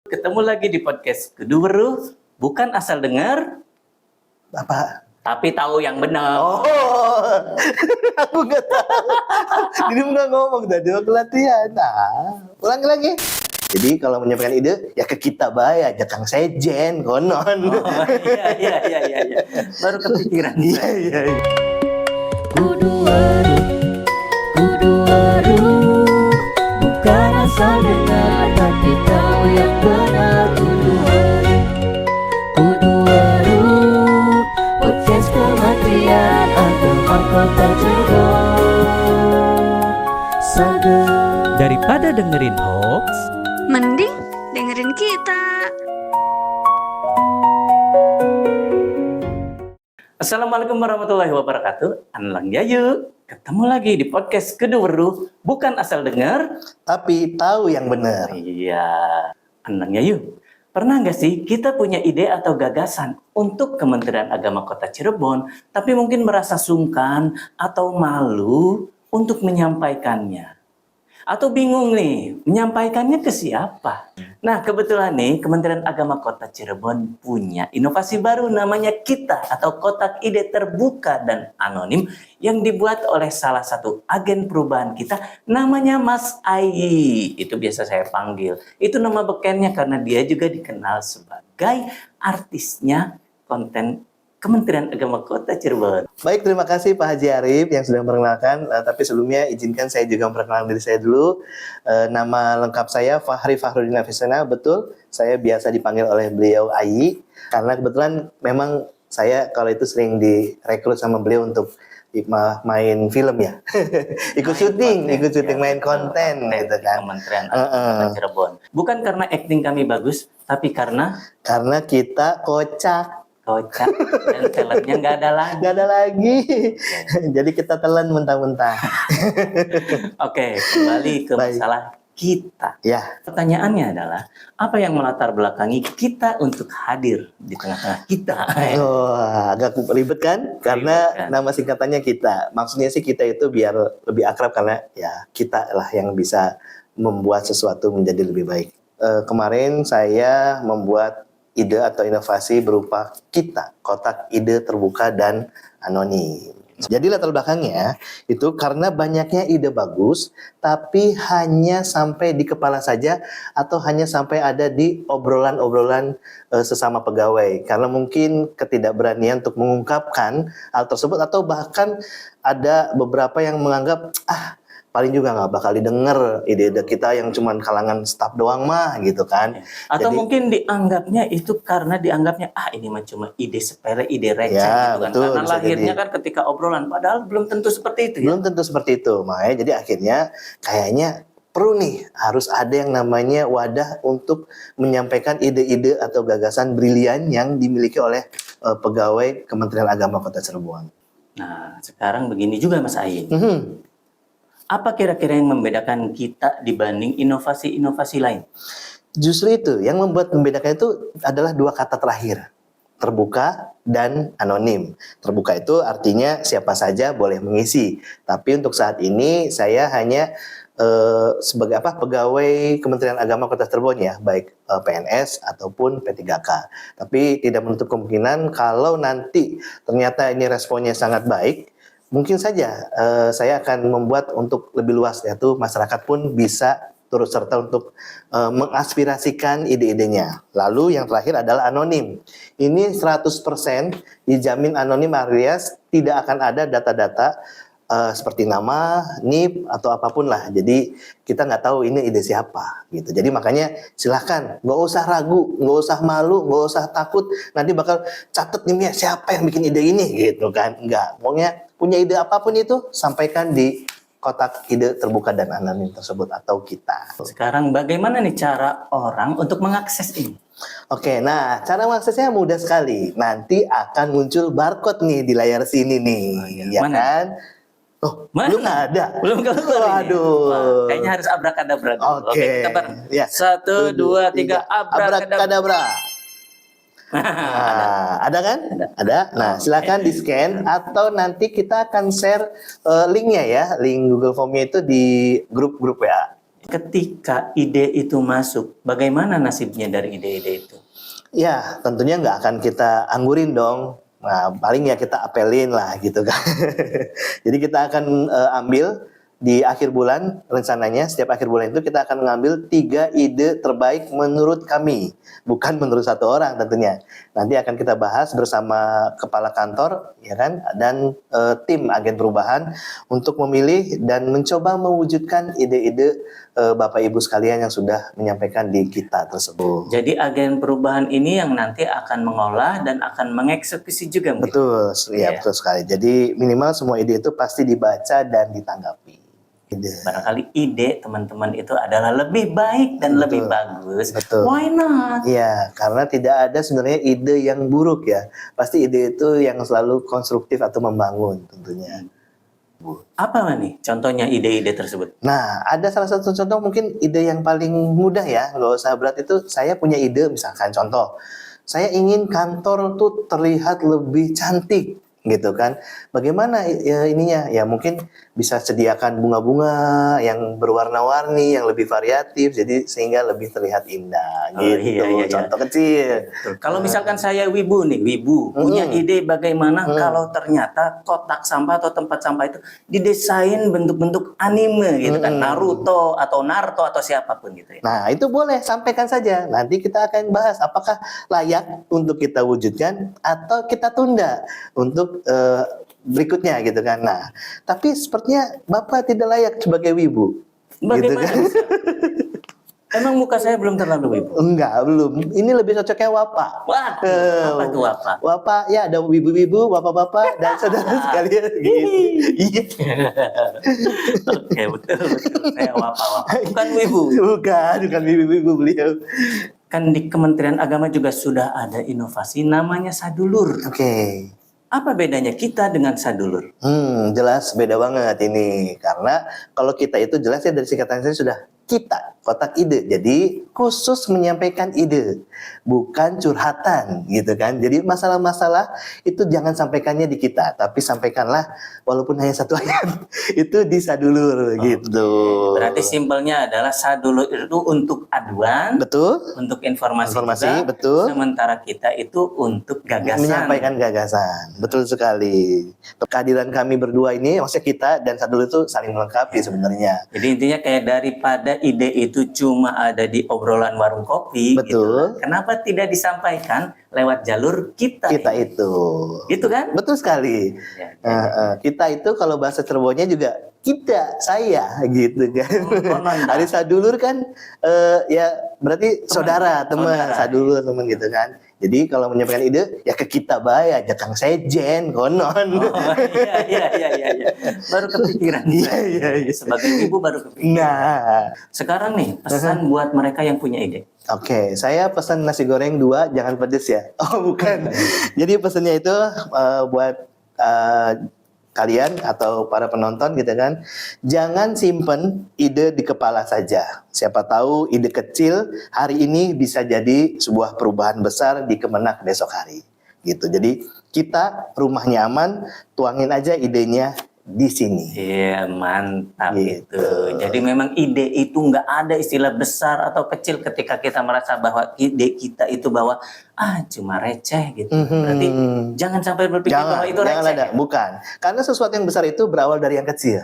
Ketemu lagi di podcast Kedua, bukan asal dengar, Apa? tapi tahu yang benar. Oh, aku nggak tahu. Jadi nggak ngomong tadi waktu latihan. Nah, ulangi lagi. Jadi kalau menyampaikan ide ya ke kita bae aja Kang Sejen konon. Oh, iya. Baru kepikiran. Iya. Kudu-waru, bukan asal dengar tapi tahu yang benar. Kudu-waru, podcast Kementerian Agama Kota Cirebon. Daripada dengerin hoax, mending dengerin kita. Assalamualaikum warahmatullahi wabarakatuh. Anlang Yayu. Ketemu lagi di podcast Kedua, bukan asal dengar, Tapi tahu yang benar. Iya, Anlang Yayu. Pernah nggak sih kita punya ide atau gagasan untuk Kementerian Agama Kota Cirebon, tapi mungkin merasa sungkan atau malu untuk menyampaikannya? Atau bingung nih, menyampaikannya ke siapa? Nah, kebetulan nih Kementerian Agama Kota Cirebon punya inovasi baru namanya Kita atau Kotak Ide Terbuka dan Anonim yang dibuat oleh salah satu agen perubahan kita namanya Mas Ayi. Itu biasa saya panggil. Itu nama bekennya karena dia juga dikenal sebagai artisnya konten Kementerian Agama Kota Cirebon. Baik, terima kasih Pak Haji Arif yang sudah memperkenalkan. Tapi sebelumnya izinkan saya juga memperkenalkan diri saya dulu. Nama lengkap saya Fahri Fahrudin Afisana, betul. Saya biasa dipanggil oleh beliau Ayi. Karena kebetulan memang saya kalau itu sering direkrut sama beliau untuk main film ya. ikut syuting main konten gitu kan. Kementerian Agama Kota Cirebon. Bukan karena acting kami bagus, tapi karena kita kocak. dan talentnya nggak ada lagi. Nggak ada lagi. Jadi kita telan mentah-mentah. Oke, kembali ke Baik. masalah kita. Ya, Pertanyaannya adalah, apa yang melatar belakangi kita untuk hadir di tengah-tengah kita? agak ribet kan? Karena Ribet kan? nama singkatannya kita. Maksudnya sih kita itu biar lebih akrab karena ya kita lah yang bisa membuat sesuatu menjadi lebih baik. Kemarin saya membuat ide atau inovasi berupa Kita, Kotak Ide Terbuka dan Anonim. Jadi latar belakangnya itu karena banyaknya ide bagus, tapi hanya sampai di kepala saja atau hanya sampai ada di obrolan-obrolan sesama pegawai. Karena mungkin ketidakberanian untuk mengungkapkan hal tersebut atau bahkan ada beberapa yang menganggap paling juga nggak bakal didengar ide-ide kita yang cuman kalangan staf doang mah gitu kan. Atau Jadi- mungkin dianggapnya itu karena dianggapnya ini mah cuma ide sepele, ide receh Ya, gitu kan. betul, Karena bisa lahirnya jadi. kan ketika obrolan, padahal belum tentu seperti itu ya. Belum tentu seperti itu, makanya jadi akhirnya kayaknya perlu nih harus ada yang namanya wadah untuk menyampaikan ide-ide atau gagasan brilian yang dimiliki oleh pegawai Kementerian Agama Kota Cirebon. Nah, sekarang begini juga Mas Ayin. Mhm. Apa kira-kira yang membedakan kita dibanding inovasi-inovasi lain? Justru itu yang membedakan itu adalah dua kata terakhir, terbuka dan anonim. Terbuka itu artinya siapa saja boleh mengisi, tapi untuk saat ini saya hanya sebagai pegawai Kementerian Agama Kota Cirebon ya, baik PNS ataupun P3K. Tapi tidak menutup kemungkinan kalau nanti ternyata ini responnya sangat baik, mungkin saja saya akan membuat untuk lebih luas, yaitu masyarakat pun bisa turut serta untuk mengaspirasikan ide-idenya. Lalu yang terakhir adalah anonim. Ini 100% dijamin anonim alias tidak akan ada data-data seperti nama, NIP atau apapun lah. Jadi kita nggak tahu ini ide siapa gitu. Jadi makanya silahkan, nggak usah ragu, nggak usah malu, nggak usah takut. Nanti bakal catet nih siapa yang bikin ide ini gitu kan? Nggak. Pokoknya punya ide apapun itu sampaikan di kotak ide terbuka dan anonim tersebut atau kita. Sekarang bagaimana nih cara orang untuk mengakses ini? Oke, nah cara mengaksesnya mudah sekali. Nanti akan muncul barcode nih di layar sini nih, ya Mana? kan? Oh, Mana? belum ada. Belum keluar ini. Waduh. Wah, kayaknya harus abrakadabra dulu. Oke. Kita bareng. Ya. 1, 2, 3, abrakadabra. Abrakadabra. Nah, ada kan? Ada. Nah, silakan di-scan atau nanti kita akan share linknya ya, link Google Form-nya itu di grup-grup WA. Ketika ide itu masuk, bagaimana nasibnya dari ide-ide itu? Ya, tentunya nggak akan kita anggurin dong. Nah, paling ya kita apelin lah gitu kan. Jadi kita akan ambil di akhir bulan, rencananya setiap akhir bulan itu kita akan mengambil 3 ide terbaik menurut kami. Bukan menurut satu orang tentunya. Nanti akan kita bahas bersama kepala kantor ya kan, dan tim agen perubahan untuk memilih dan mencoba mewujudkan ide-ide Bapak Ibu sekalian yang sudah menyampaikan di kita tersebut. Jadi agen perubahan ini yang nanti akan mengolah dan akan mengeksekusi juga mungkin? Betul, ya Iya. betul sekali. Jadi minimal semua ide itu pasti dibaca dan ditanggapi. Ide. Barangkali ide teman-teman itu adalah lebih baik dan Betul. lebih bagus. Betul. Why not? Iya, karena tidak ada sebenarnya ide yang buruk ya. Pasti ide itu yang selalu konstruktif atau membangun tentunya. Apa nih contohnya ide-ide tersebut? Nah, ada salah satu contoh mungkin ide yang paling mudah ya, nggak usah berat itu. Saya punya ide misalkan contoh, saya ingin kantor tuh terlihat lebih cantik gitu kan. Bagaimana ya ininya? Ya mungkin bisa sediakan bunga-bunga yang berwarna-warni, yang lebih variatif, jadi sehingga lebih terlihat indah Oh, gitu. iya, iya, iya. Contoh kecil. Kalau misalkan saya wibu nih, wibu punya ide bagaimana kalau ternyata kotak sampah atau tempat sampah itu didesain bentuk-bentuk anime gitu kan, Naruto atau Naruto atau siapapun gitu ya. Nah, itu boleh, sampaikan saja. Nanti kita akan bahas apakah layak untuk kita wujudkan atau kita tunda untuk berikutnya gitu kan. Nah, tapi sepertinya Bapak tidak layak sebagai wibu. Bagaimana Gitu kan? bisa? Emang muka saya belum terlalu wibu? Enggak, belum. Ini lebih cocoknya Wapa. Wah, apa tuh apa? Wapa, ya ada wibu-wibu, bapak-bapak, dan saudara sekalian gitu. Iya. Oke, betul. Saya wapa-wapa. Bukan wibu. Bukan wibu-wibu beliau. Kan di Kementerian Agama juga sudah ada inovasi namanya sadulur. Oke. Apa bedanya kita dengan sadulur? Jelas beda banget ini. Karena kalau kita itu jelas ya dari singkatan saya sudah kita, kotak ide. Jadi khusus menyampaikan ide, bukan curhatan gitu kan. Jadi masalah-masalah itu jangan sampaikannya di kita, tapi sampaikanlah walaupun hanya 1 ayat itu di sadulur gitu. Berarti simpelnya adalah sadulur itu untuk aduan, Betul? untuk informasi, Informasi, juga, betul. sementara kita itu untuk gagasan. Menyampaikan gagasan. Betul sekali. Kehadiran kami berdua ini, maksudnya kita dan sadulur itu saling melengkapi sebenarnya. Jadi intinya kayak daripada ide itu cuma ada di obrolan warung kopi, Betul. gitu. Kenapa tidak disampaikan lewat jalur kita? Kita itu. Gitu kan? Betul sekali. Ya, Kita itu kalau bahasa Cirebonnya juga kita, saya gitu kan. konon, Hari sadulur kan ya berarti saudara, teman, saudara. sadulur, teman gitu kan. Jadi kalau menyampaikan ide ya ke kita bae aja Kang Sejen konon. Oh, iya. Baru kepikiran. Iya. Sebagai ibu baru kepikiran. Nah, Sekarang nih pesan buat mereka yang punya ide. oke, saya pesan nasi goreng 2, jangan pedes ya. Oh, bukan. Jadi pesannya itu buat kalian atau para penonton gitu kan, jangan simpen ide di kepala saja. Siapa tahu ide kecil hari ini bisa jadi sebuah perubahan besar di Kemenak besok hari. Gitu. Jadi kita rumahnya aman, tuangin aja idenya di sini. Iya, mantap Gitu. itu. Jadi memang ide itu nggak ada istilah besar atau kecil ketika kita merasa bahwa ide kita itu bahwa cuma receh gitu. Berarti jangan sampai berpikir bahwa itu jangan receh. ada, bukan. Karena sesuatu yang besar itu berawal dari yang kecil.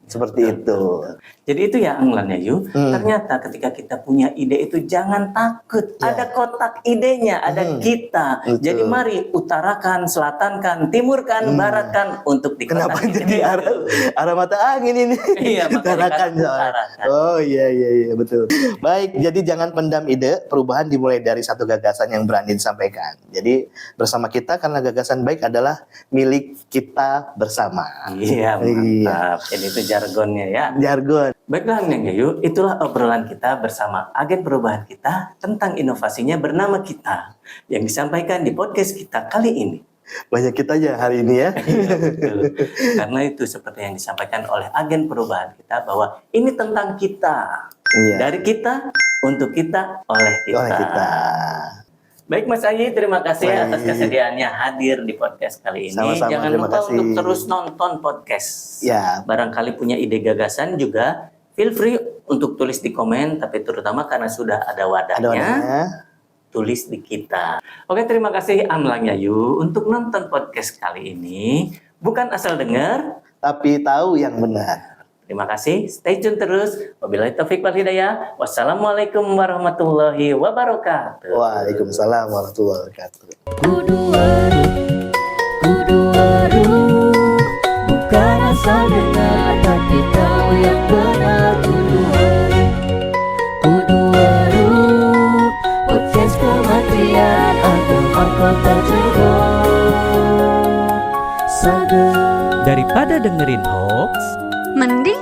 Seperti itu. Jadi itu ya Englan ya Yu. Ternyata ketika kita punya ide itu jangan takut. Ya. Ada kotak idenya, ada kita. Betul. Jadi mari utarakan, selatankan, timurkan, baratkan untuk di kotak Kenapa ide jadi itu. arah mata angin ini? Iya, makanya Utarakan kan soalnya. utarakan. Oh iya betul. Baik, jadi jangan pendam ide. Perubahan dimulai dari satu gagasan yang berani disampaikan. Jadi bersama kita karena gagasan baik adalah milik kita bersama. Iya, mantap. Jadi itu jargonnya ya. Jargon. Baiklah Neng Yayu, itulah obrolan kita bersama agen perubahan kita tentang inovasinya bernama Kita yang disampaikan di podcast kita kali ini. Banyak kita aja hari ini ya. Iya, betul. Karena itu seperti yang disampaikan oleh agen perubahan kita bahwa ini tentang kita. Iya. Dari kita, untuk kita, oleh kita. Oleh kita. Baik Mas Ayi, terima kasih Baik. atas kesediaannya hadir di podcast kali ini. Sama-sama, Jangan terima lupa kasih. untuk terus nonton podcast. Ya. Barangkali punya ide gagasan juga, feel free untuk tulis di komen, tapi terutama karena sudah ada wadahnya, Ada warnanya. tulis di kita. Oke, terima kasih Amlang Yayu untuk nonton podcast kali ini. Bukan asal dengar, Tapi tahu yang benar. terima kasih. Stay tune terus. Wabillahi taufik wal hidayah. Wassalamualaikum warahmatullahi wabarakatuh. Waalaikumsalam warahmatullahi wabarakatuh. Kudu waru, bukan asal dengar tapi tahu yang benar. Kudu waru, podcast Kementerian Agama Kota Cirebon. Sage. Daripada dengerin hoax, Mending